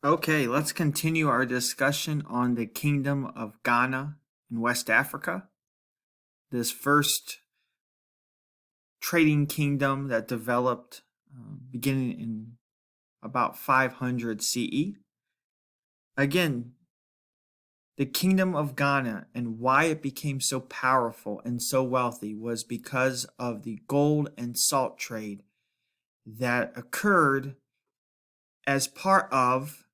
Okay, let's continue our discussion on the Kingdom of Ghana in West Africa. This first trading kingdom that developed beginning in about 500 CE. Again, the Kingdom of Ghana and why it became so powerful and so wealthy was because of the gold and salt trade that occurred as part of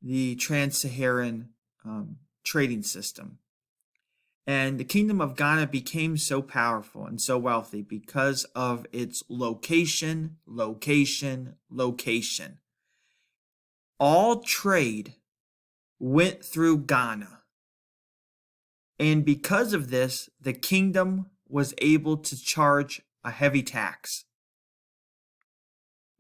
the Trans-Saharan trading system. And the Kingdom of Ghana became so powerful and so wealthy because of its location. All trade went through Ghana. And because of this, the kingdom was able to charge a heavy tax.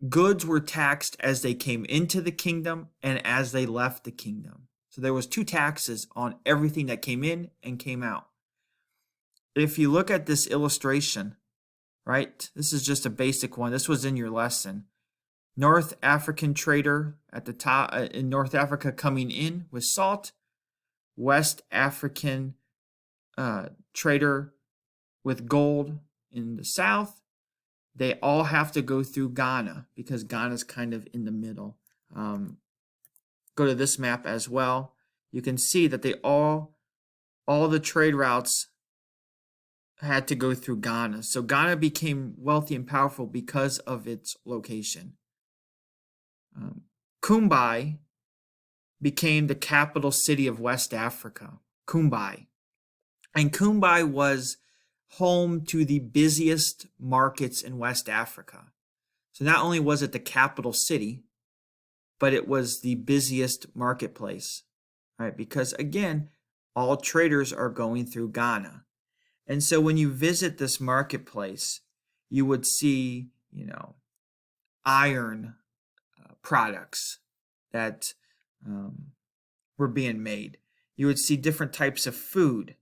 Goods were taxed as they came into the kingdom and as they left the kingdom. So there was two taxes on everything that came in and came out. If you look at this illustration, right, this is just a basic one. This was in your lesson. North African trader at the top in North Africa coming in with salt. West African trader with gold in the south. They all have to go through Ghana because Ghana's kind of in the middle. Go to this map as well. You can see that they all the trade routes had to go through Ghana. So Ghana became wealthy and powerful because of its location. Kumbai became the capital city of West Africa, Kumbai. And Kumbai was home to the busiest markets in West Africa. So not only was it the capital city, but it was the busiest marketplace, right? Because again, all traders are going through Ghana. And so when you visit this marketplace, you would see, iron products that were being made. You would see different types of food,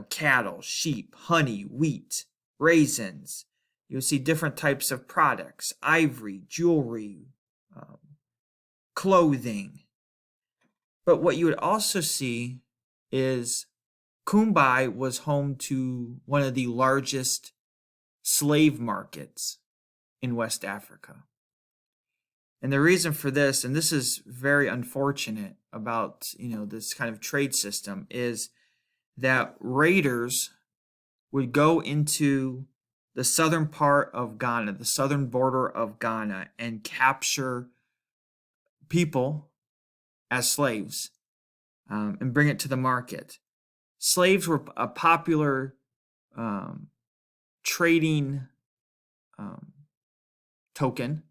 cattle, sheep, honey, wheat, raisins. You would see different types of products, ivory, jewelry, clothing. But what you would also see is Kumbai was home to one of the largest slave markets in West Africa. And the reason for this, and this is very unfortunate about, this kind of trade system, is that raiders would go into the southern part of Ghana, the southern border of Ghana, and capture people as slaves and bring it to the market. Slaves were a popular trading token.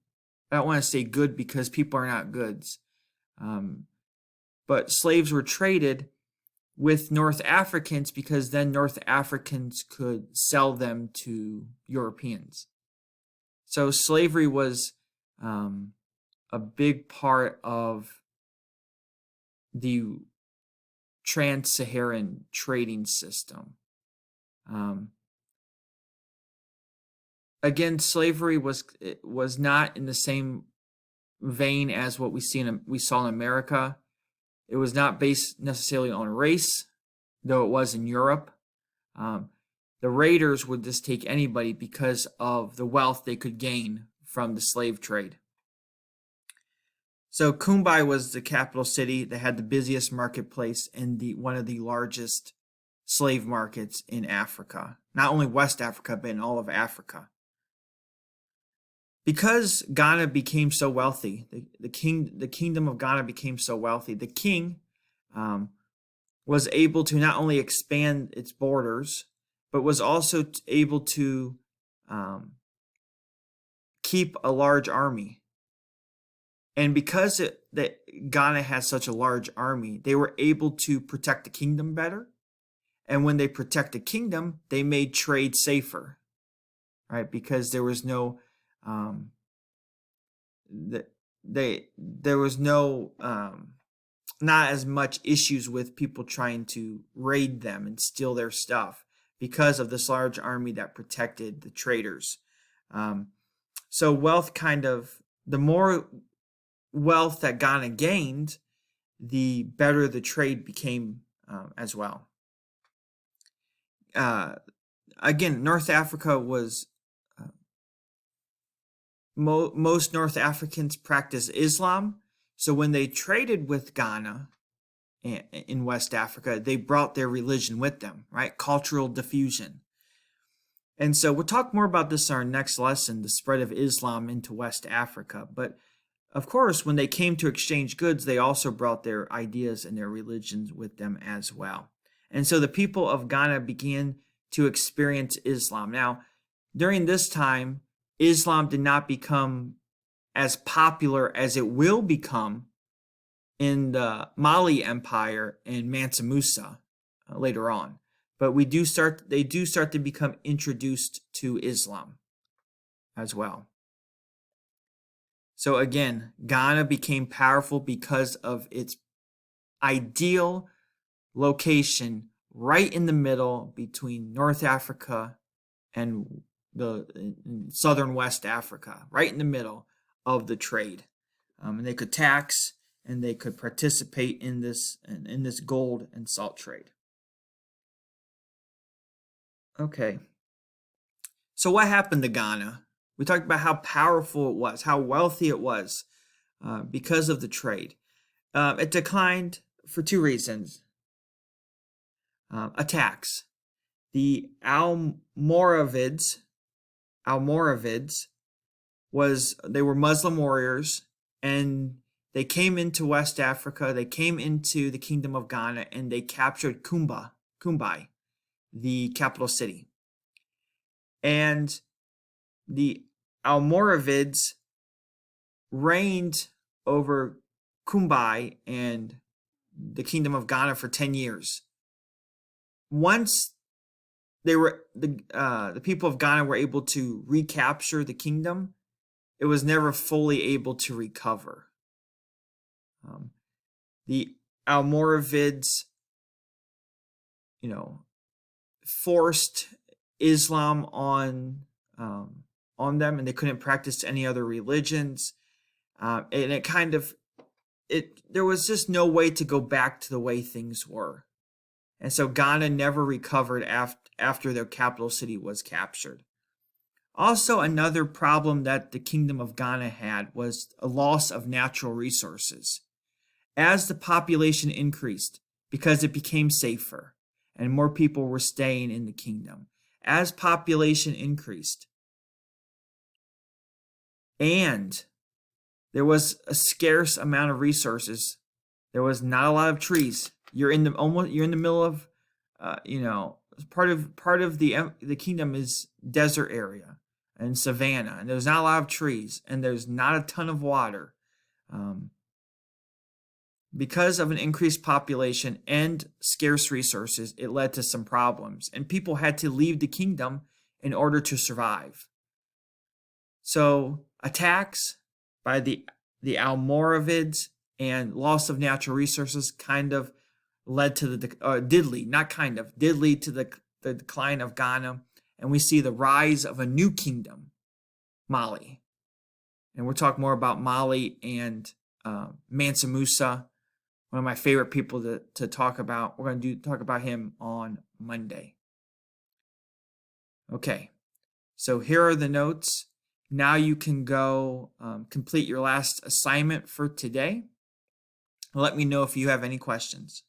I don't want to say good because people are not goods. But slaves were traded with North Africans because then North Africans could sell them to Europeans. So slavery was a big part of the Trans-Saharan trading system. Again, slavery was not in the same vein as what we saw in America. It was not based necessarily on race, though it was in Europe. The raiders would just take anybody because of the wealth they could gain from the slave trade. So Kumbai was the capital city that had the busiest marketplace and one of the largest slave markets in Africa. Not only West Africa, but in all of Africa. Because Ghana became so wealthy, the kingdom of Ghana became so wealthy, the king was able to not only expand its borders, but was also able to keep a large army. And because that Ghana has such a large army, they were able to protect the kingdom better. And when they protect the kingdom, they made trade safer, right? Because there was no there was no not as much issues with people trying to raid them and steal their stuff because of this large army that protected the traders. So wealth the more wealth that Ghana gained, the better the trade became as well. Again, North Africa was, most North Africans practice Islam. So when they traded with Ghana in West Africa, they brought their religion with them, right? Cultural diffusion. And so we'll talk more about this in our next lesson, the spread of Islam into West Africa. But of course, when they came to exchange goods, they also brought their ideas and their religions with them as well. And so the people of Ghana began to experience Islam. Now, during this time, Islam did not become as popular as it will become in the Mali Empire and Mansa Musa later on. But they do start to become introduced to Islam as well. So again, Ghana became powerful because of its ideal location right in the middle between North Africa and the southern West Africa, right in the middle of the trade. And they could tax and they could participate in this gold and salt trade. Okay. So what happened to Ghana? We talked about how powerful it was, how wealthy it was because of the trade. It declined for two reasons. Attacks. The Almoravids they were Muslim warriors, and they came into West Africa. They came into the Kingdom of Ghana, and they captured Kumbai, the capital city. And the Almoravids reigned over Kumbai and the Kingdom of Ghana for 10 years. Once the people of Ghana were able to recapture the kingdom, it was never fully able to recover. The Almoravids, forced Islam on them, and they couldn't practice any other religions. And there was just no way to go back to the way things were. And so Ghana never recovered after their capital city was captured. Also, another problem that the Kingdom of Ghana had was a loss of natural resources. As the population increased, because it became safer and more people were staying in the kingdom, as population increased, and there was a scarce amount of resources, there was not a lot of trees. You're in the middle of, part of the kingdom is desert area and savanna, and there's not a lot of trees, and there's not a ton of water. Because of an increased population and scarce resources, it led to some problems, and people had to leave the kingdom in order to survive. So attacks by the Almoravids and loss of natural resources kind of led to did lead to the decline of Ghana, and we see the rise of a new kingdom, Mali. And we'll talk more about Mali and Mansa Musa, one of my favorite people to talk about. We're going to talk about him on Monday. Okay, so here are the notes. Now you can go complete your last assignment for today. Let me know if you have any questions.